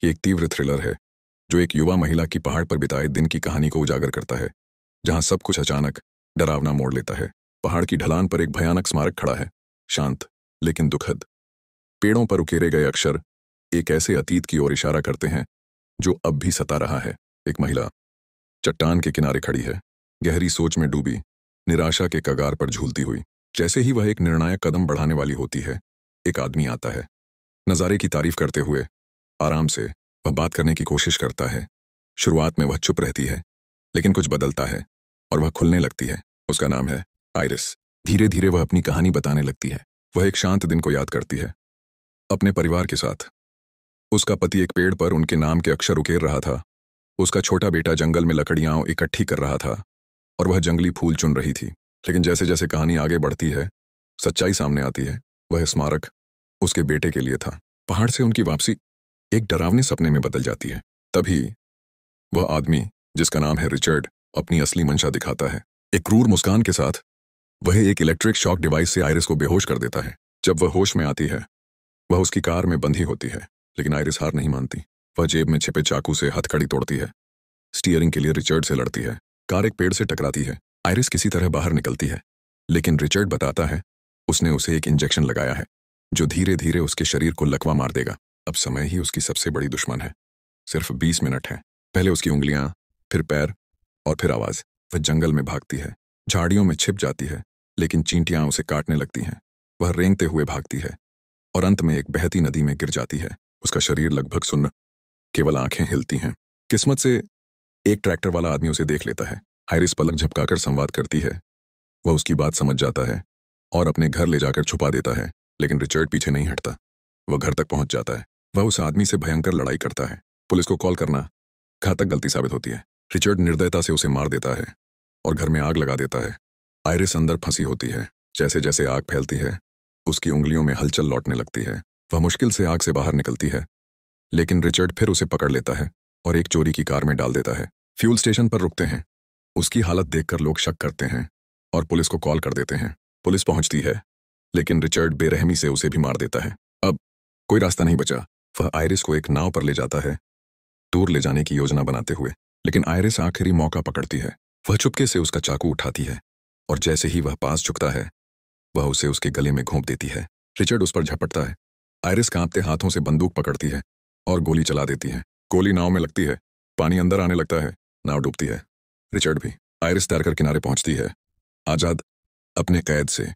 ये एक तीव्र थ्रिलर है जो एक युवा महिला की पहाड़ पर बिताए दिन की कहानी को उजागर करता है, जहां सब कुछ अचानक डरावना मोड़ लेता है। पहाड़ की ढलान पर एक भयानक स्मारक खड़ा है, शांत लेकिन दुखद। पेड़ों पर उकेरे गए अक्षर एक ऐसे अतीत की ओर इशारा करते हैं जो अब भी सता रहा है। एक महिला चट्टान के किनारे खड़ी है, गहरी सोच में डूबी, निराशा के कगार पर झूलती हुई। जैसे ही वह एक निर्णायक कदम बढ़ाने वाली होती है, एक आदमी आता है। नज़ारे की तारीफ करते हुए आराम से वह बात करने की कोशिश करता है। शुरुआत में वह चुप रहती है, लेकिन कुछ बदलता है और वह खुलने लगती है। उसका नाम है आइरिस। धीरे धीरे वह अपनी कहानी बताने लगती है। वह एक शांत दिन को याद करती है, अपने परिवार के साथ। उसका पति एक पेड़ पर उनके नाम के अक्षर उकेर रहा था। उसका छोटा बेटा जंगल में लकड़ियां इकट्ठी कर रहा था और वह जंगली फूल चुन रही थी। लेकिन जैसे जैसे कहानी आगे बढ़ती है, सच्चाई सामने आती है। वह स्मारक उसके बेटे के लिए था। पहाड़ से उनकी वापसी एक डरावने सपने में बदल जाती है। तभी वह आदमी, जिसका नाम है रिचर्ड, अपनी असली मंशा दिखाता है। एक क्रूर मुस्कान के साथ वह एक इलेक्ट्रिक शॉक डिवाइस से आइरिस को बेहोश कर देता है। जब वह होश में आती है, वह उसकी कार में बंधी होती है, लेकिन आइरिस हार नहीं मानती। वह जेब में छिपे चाकू से हथकड़ी तोड़ती है, स्टीयरिंग के लिए रिचर्ड से लड़ती है। कार एक पेड़ से टकराती है। आइरिस किसी तरह बाहर निकलती है, लेकिन रिचर्ड बताता है उसने उसे एक इंजेक्शन लगाया है जो धीरे धीरे उसके शरीर को लकवा मार देगा। अब समय ही उसकी सबसे बड़ी दुश्मन है। सिर्फ 20 मिनट है। पहले उसकी उंगलियां, फिर पैर और फिर आवाज। वह जंगल में भागती है, झाड़ियों में छिप जाती है, लेकिन चींटियां उसे काटने लगती हैं। वह रेंगते हुए भागती है और अंत में एक बहती नदी में गिर जाती है। उसका शरीर लगभग सुन्न, केवल आंखें हिलती हैं। किस्मत से एक ट्रैक्टर वाला आदमी उसे देख लेता है। आइरिस पलक झपकाकर संवाद करती है। वह उसकी बात समझ जाता है और अपने घर ले जाकर छुपा देता है, लेकिन रिचर्ड पीछे नहीं हटता। वह घर तक पहुंच जाता है। वह उस आदमी से भयंकर लड़ाई करता है। पुलिस को कॉल करना घातक गलती साबित होती है। रिचर्ड निर्दयता से उसे मार देता है और घर में आग लगा देता है। आइरिस अंदर फंसी होती है। जैसे जैसे आग फैलती है, उसकी उंगलियों में हलचल लौटने लगती है। वह मुश्किल से आग से बाहर निकलती है, लेकिन रिचर्ड फिर उसे पकड़ लेता है और एक चोरी की कार में डाल देता है। फ्यूल स्टेशन पर रुकते हैं। उसकी हालत देखकर लोग शक करते हैं और पुलिस को कॉल कर देते हैं। पुलिस पहुंचती है, लेकिन रिचर्ड बेरहमी से उसे भी मार देता है। अब कोई रास्ता नहीं बचा। वह आइरिस को एक नाव पर ले जाता है, दूर ले जाने की योजना बनाते हुए। लेकिन आइरिस आखिरी मौका पकड़ती है। वह चुपके से उसका चाकू उठाती है और जैसे ही वह पास झुकता है, वह उसे उसके गले में घोंप देती है। रिचर्ड उस पर झपटता है। आइरिस कांपते हाथों से बंदूक पकड़ती है और गोली चला देती है। गोली नाव में लगती है, पानी अंदर आने लगता है, नाव डूबती है। रिचर्ड भी। आइरिस तैरकर किनारे पहुंचती है, आजाद, अपने कैद से।